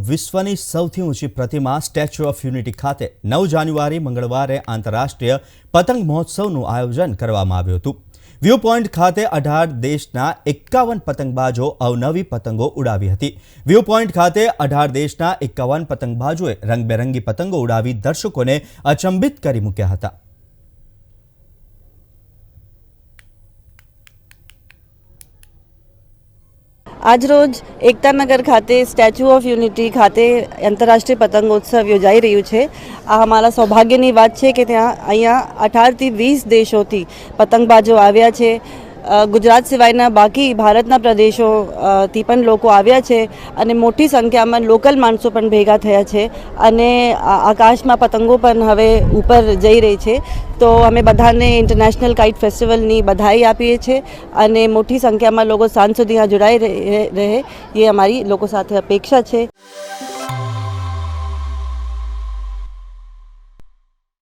વિશ્વની સૌથી ઊંચી પ્રતિમા સ્ટેચ્યુ ઓફ યુનિટી ખાતે 9 જાન્યુઆરી મંગળવારે આંતરરાષ્ટ્રીય પતંગ મહોત્સવનું આયોજન કરવામાં આવ્યું હતું। વ્યૂ પોઈન્ટ ખાતે 18 દેશના 51 પતંગબાજો અવનવી પતંગો ઉડાવી હતી। વ્યૂ પોઈન્ટ ખાતે 18 દેશના 51 પતંગબાજોએ રંગબેરંગી પતંગો ઉડાવી દર્શકોને અચંબિત કરી મૂક્યા હતા। आज रोज एकतानगर खाते स्टेच्यू ऑफ यूनिटी खाते आंतरराष्ट्रीय पतंगोत्सव योजाई रह्યું છે। આ અમારા સૌભાગ્યની વાત છે કે ત્યાં અહીંયા 18 થી 20 દેશોથી પતંગબાજો આવ્યા છે। ગુજરાત સિવાયના બાકી ભારતના પ્રદેશોથી પણ લોકો આવ્યા છે અને મોટી સંખ્યામાં લોકલ માણસો પણ ભેગા થયા છે અને આકાશમાં પતંગો પણ હવે ઉપર જઈ રહી છે। તો અમે બધાને ઇન્ટરનેશનલ કાઇટ ફેસ્ટિવલની બધાઈ આપીએ છીએ અને મોટી સંખ્યામાં લોકો સાંજ સુધી જોડાઈ રહે એ અમારી લોકો સાથે અપેક્ષા છે।